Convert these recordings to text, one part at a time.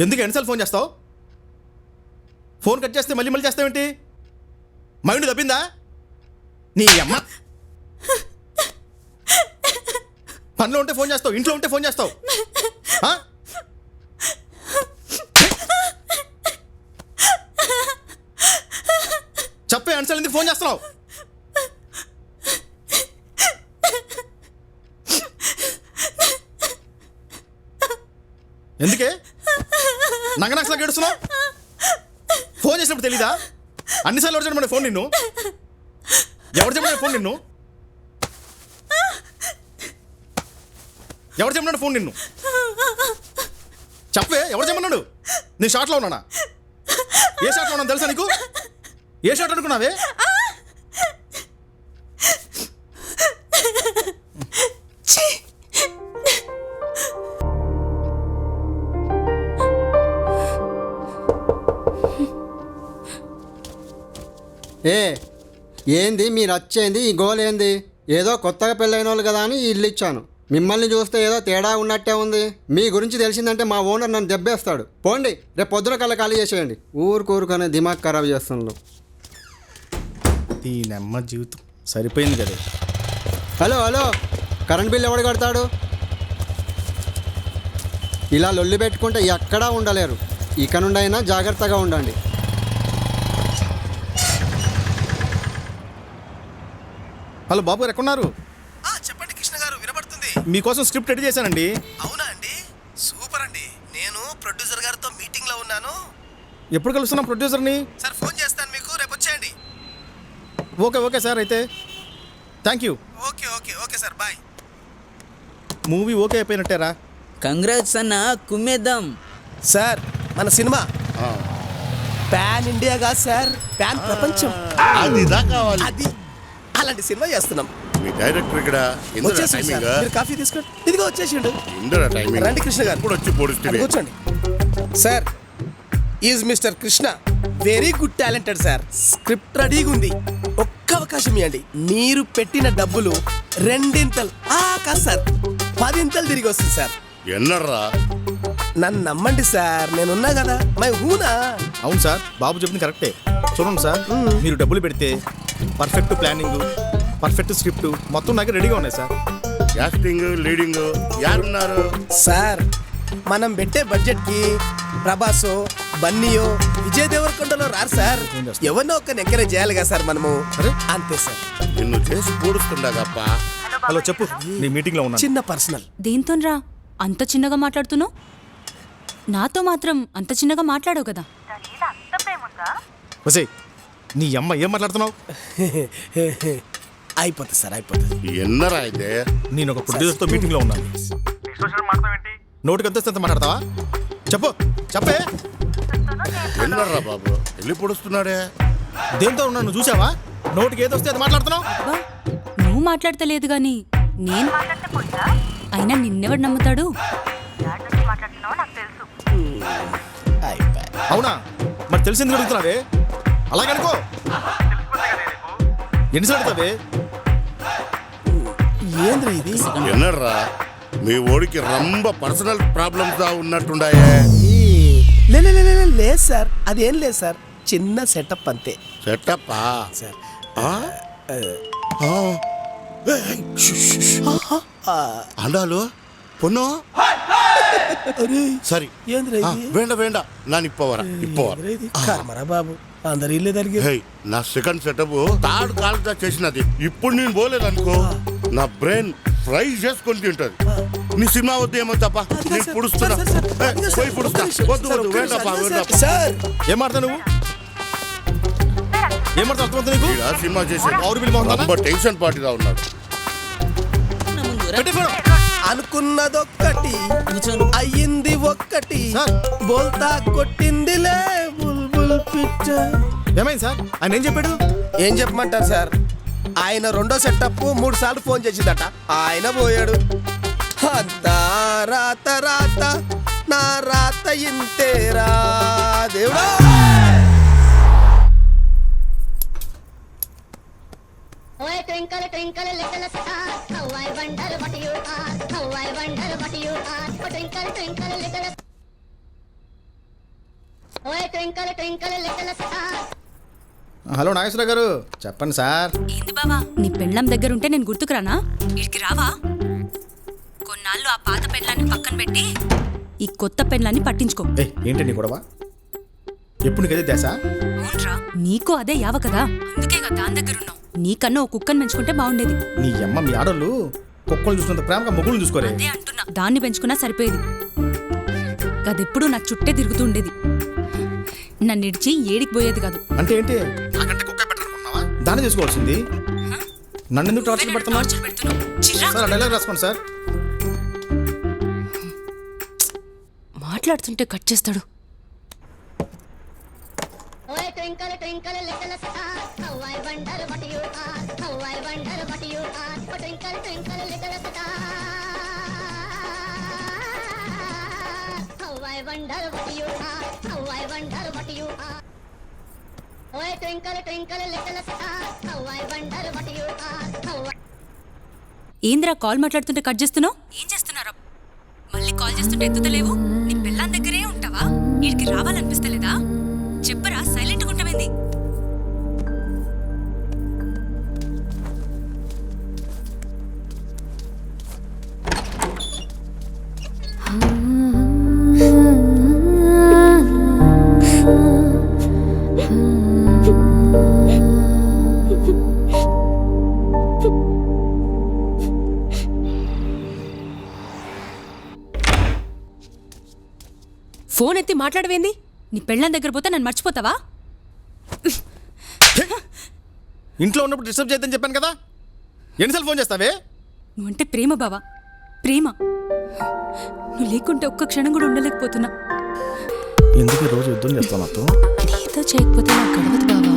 ఎందుకు ఎన్నిసార్లు ఫోన్ చేస్తావు? ఫోన్ కట్ చేస్తే మళ్ళీ మళ్ళీ చేస్తావేంటి? మైండ్ తప్పిందా నీ అమ్మ? పనిలో ఉంటే ఫోన్ చేస్తావు, ఇంట్లో ఉంటే ఫోన్ చేస్తావు. చెప్పే అన్సార్లు ఎందుకు ఫోన్ చేస్తున్నావు? ఎందుకే నగనక్సలా గడుస్తున్నావు? ఫోన్ చేసినప్పుడు తెలీదా? అన్నిసార్లు ఎవరు చెప్పండి ఫోన్ నిన్ను? ఎవరు చెప్పండి ఫోన్ నిన్ను? ఎవరు చెప్పినాడు ఫోన్ నిన్ను? చెప్పే ఎవరు చెప్పన్నాడు? నేను షార్ట్లో ఉన్నానా? ఏ షార్ట్లో ఉన్నాను తెలుసా నీకు? ఏ షార్ట్ అనుకున్నావే? ఏంది మీరు వచ్చేంది? ఈ గోల్ ఏంది? ఏదో కొత్తగా పెళ్ళైన వాళ్ళు కదా అని ఇల్లు ఇచ్చాను. మిమ్మల్ని చూస్తే ఏదో తేడా ఉన్నట్టే ఉంది. మీ గురించి తెలిసిందంటే మా ఓనర్ నన్ను దెబ్బేస్తాడు. పోండి, రేపు పొద్దున కల్లా ఖాళీ చేసేయండి. ఊరుకూరుకనే దిమాగ్ ఖరాబ్ చేస్తున్నాను. ధీనమ్మ జీవితం సరిపోయింది కదా. హలో హలో, కరెంట్ బిల్ ఎవడు కడతాడు? ఇలా లొల్లి పెట్టుకుంటే ఎక్కడా ఉండలేరు. ఇక నుండి అయినా జాగ్రత్తగా ఉండండి. హలో బాబు గారు ఎక్కడున్నారు? చెప్పండి కృష్ణ గారు, వినపడుతుంది. మీకోసం స్క్రిప్ట్ రెడీ చేశానండి. అవునా అండి? సూపర్ అండి. నేను ప్రొడ్యూసర్ గారితో మీటింగ్లో ఉన్నాను. ఎప్పుడు కలుస్తున్నాం ప్రొడ్యూసర్ని? సార్ ఫోన్ చేస్తాను మీకు, రేపు వచ్చేయండి. ఓకే సార్, అయితే thank you. Okay sir, bye. Movie okay అయిపోయినట్టేరా? కంగ్రాట్స్ అన్న, కుమ్మేద్దాం. సార్ మన సినిమా పాన్ ఇండియా కాదు సార్, పాన్ ప్రపంచం. అది అలాంటి సినిమా చేస్తున్నాం. మీ డైరెక్టర్ ఇక్కడ వచ్చేసిండు సార్, మీరు కాఫీ తీసుకోండి. ఇదిగో వచ్చేసిండు. రండి కృష్ణ గారు, ఇప్పుడు వచ్చి పొడుస్తుంది. కూర్చోండి. Sir is mister Krishna, very good talented sir. Script రెడీగా ఉంది, ఒక్క అవకాశం ఇవ్వండి. మీరు పెట్టిన డబ్బులు 2 కాదు సార్, 10 తిరిగి వస్తుంది సార్. ఎన్నర్రా? నన్ను నమ్మండి సార్, నేనున్నా కదా. మై హూనా? అవును సార్, బాబు చెప్పింది కరెక్టే. చూడండి సార్, మీరు డబ్బులు పెడితే పర్ఫెక్ట్ ప్లానింగ్, పర్ఫెక్ట్ స్క్రిప్ట్ మొత్తం నాకు రెడీగా ఉన్నాయి సార్. కాస్టింగ్, లీడింగ్ యారున్నారు సార్? మనం పెట్టే బడ్జెట్కి ప్రభాసో, బన్నీయో, విజయ్ దేవరకొండలో రారు సార్. ఎవరినో ఒక్కరిని ఎంకరేజ్ చేయాలి కదా సార్ మనము. అంతే సార్. నిన్ను చేసి పూడుస్తుండగప్ప. హలో చెప్పు, నీ మీటింగ్లో ఉన్నా. చిన్న పర్సనల్. దేంతోనరా అంత చిన్నగా మాట్లాడుతున్నావు? నాతో మాత్రం అంత చిన్నగా మాట్లాడవు కదా. వసే నీ అమ్మ ఏం మాట్లాడుతున్నావు? అయిపోతుంది సార్, అయిపోతుంది. ఎన్నరా అయితే? నేను ఒక ప్రొడ్యూసర్తో మీటింగ్లో ఉన్నాను. నోటికి ఎంత మాట్లాడతావా? చెప్పే. ఎన్నర్రా బాబు, వెళ్ళి పొడుస్తున్నాడే. దేంతో ఉన్నాను చూసావా? నోటికి ఏదో వస్తే అది మాట్లాడుతున్నావు. నువ్వు మాట్లాడతలేదు గాని నేను అయినా నిన్నెవడు నమ్ముతాడు? అవునా? మరి తెలిసింది అడుగుతున్నావే? అలాగనుకో. ఎన్నిసార్లు అడుగుతావే? ఏంద్రా ఇది? ఎన్నర్రా, మీ ఓడికి రంబ పర్సనల్ ప్రాబ్లమ్స్ ఉన్నట్టుండాయే. లేదు సార్, అదేం లేదు సార్, చిన్న సెటప్ అంతే. సెటప్పా సార్? అండాలు పొన్ను సరి వేండ ನಾನು ಇಪ್ಪವರ కర్మరా బాబు, అందరు ఇల్లే జరిగి. నా సెకండ్ సెటప్ థర్డ్ కాల్ చేసినది. ఇప్పుడు నేను పోలేదనుకో నా బ్రెయిన్ ఫ్రై చేసుకొని తింటది. నీ సినిమా వద్దు ఏమో తప్ప, నేను పుడుస్తున్నా. పోయి పుడుస్తా. వద్దు వేండప్ప. సార్ ఏం మాడతా నువ్వు? ఏం మాడతా అర్థమవుతుంది నీకు? సినిమా చేసి టెన్షన్ పార్టీగా ఉన్నాడు. అనుకున్నదొక్కటి అయ్యింది ఒక్కటి, బోల్తా కొట్టిందిలే బుల్బుల్ పిట్ట. ఏమైంది సార్? ఆయన ఏం చెప్పాడు? ఏం చెప్పమంటారు సార్? ఆయన రెండో సెటప్ 3 సార్లు ఫోన్ చేసిందట, ఆయన పోయాడు. అంతా రాత రాత, నా రాత ఇంతేరా దేవుడా. Oh, twinkle, twinkle, little star, how I wonder what you are, how I wonder what you are. Oh, twinkle, twinkle, little twinkle twinkle little star. Hello Nageswararao garu, చెప్పండి సార్. ఏంది బావా, నీ పెళ్ళం దగ్గర ఉంటే నేను గుర్తుకురానా? ఇడికి రావా? కొన్నాళ్ళు ఆ పాత పెళ్ళాన్ని పక్కన పెట్టి ఈ కొత్త పెళ్ళాన్ని పట్టించుకో. ఏంటండి గొడవ? ఎప్పుడు నీకదే దేశా? అవునరా, నీకు అదే యావ కదా, అందుకేగా దాని దగ్గర ఉన్నావు. నీకన్నా ఓ కుక్కని పెంచుకుంటే బాగుండేది. నీ అమ్మ మీ ఆడోళ్ళు కుక్కలు చూసుకున్నంత ప్రేమగా మొగుళ్ళు చూసుకోరే. అదే అంటున్నా, దాన్ని పెంచుకున్నా సరిపోయేది. అదెప్పుడు నా చుట్టే తిరుగుతూ ఉండేది, నన్ను ఇడిచి ఏడికి పోయేది కాదు. అంటే ఏంటి? నాకంటే కుక్క పెట్టాలనుకున్నావా? దాన్ని తీసుకోవాల్సింది. నన్ను ఎందుకు టార్చర్ పెడుతున్నావు? సార్ డైలాగ్ రాసుకోండి సార్. మాట్లాడుతుంటే కట్ చేస్తాడు. Oh, twinkle twinkle little star, how I wonder what you are, how I wonder what you are. Oh, twinkle twinkle little star, how I wonder what you are, how I wonder what you are. Oh, twinkle twinkle little star, how I wonder what you are, how I... ఏంద్రా call మాట్లాడుతుంటే cut చేస్తున్నావు? ఏం చేస్తున్నారా? మళ్ళీ call చేస్తుంటే ఎత్తుతలేవు. నీ పెళ్ళాం దగ్గరే ఉంటావా? వీడికి రావాలనిపిస్తలేదా? చెప్పరా, సైలెంట్గా ఉంటావేంది? ఫోన్ ఎత్తి మాట్లాడవేంది? నీ పెళ్ళాం దగ్గర పోతే నన్ను మర్చిపోతావా? ఇంట్లో ఉన్నప్పుడు డిస్టర్బ్ చేద్దని చెప్పాను కదా, ఎన్నిసార్లు ఫోన్ చేస్తావే? నువ్వంటే ప్రేమ బావా, ప్రేమ. నువ్వు లేకుంటే ఒక్క క్షణం కూడా ఉండలేకపోతున్నా. ఎందుకు రోజు యుద్ధం చేస్తావు నాతో? నీతో చేయకపోతే నాకు గడవదు బావా.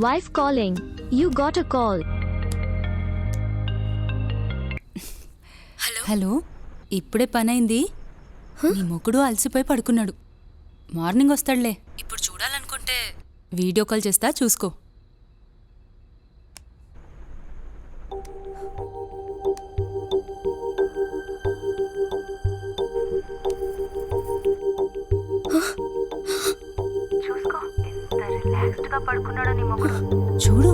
Wife calling. You got a call. Hello, ఇప్పుడే పనైంది. నీ మొగుడు అలసిపోయి పడుకున్నాడు. మార్నింగ్ వస్తాడులే. ఇప్పుడు చూడాలనుకుంటే వీడియో కాల్ చేస్తా, చూసుకో. చూడు.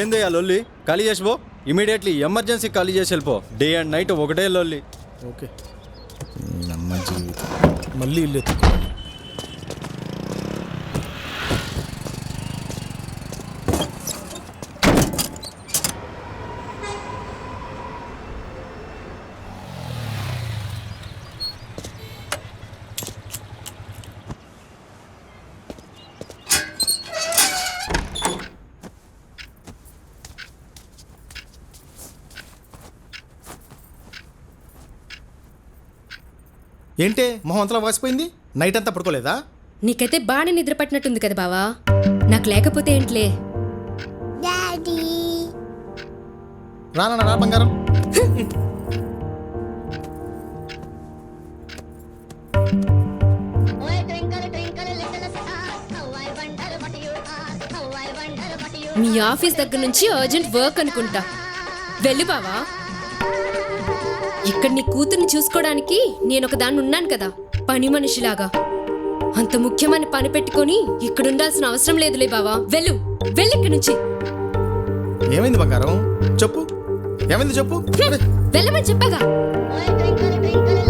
ఏంది ఆ లొల్లి? ఖాళీ చేసిపో ఇమీడియట్లీ. ఎమర్జెన్సీ ఖాళీ చేసి వెళ్ళిపో. డే అండ్ నైట్ ఒకటే లొల్లి. ఓకే, నమ్మ జీవితం మళ్ళీ ఇల్లు ఎత్తుకోవాలి. ఏంటే మొహం అంతలా వాసిపోయింది? నైట్ అంతా పడుకోలేదా? నీకైతే బాగానే నిద్ర పట్టినట్టుంది కదా బావా. నాకు లేకపోతే ఏంట్లే. రానా రా బంగారం. మీ ఆఫీస్ దగ్గర నుంచి అర్జెంట్ వర్క్ అనుకుంటా. వెళ్ళు బావా. ఇక్కడ నీ కూతుర్ని చూసుకోవడానికి నేను ఒక దాన్ని ఉన్నాను కదా, పని మనిషిలాగా. అంత ముఖ్యమైన పని పెట్టుకొని ఇక్కడ ఉండాల్సిన అవసరం లేదులే బావా. వెళ్ళు వెళ్ళు ఇక్కడి నుంచి. ఏమైంది బంగారం చెప్పు, ఏమైంది చెప్పు. వెళ్ళమని చెప్పాగా. ఓయ్ ట్వింకల్ ట్వింకల్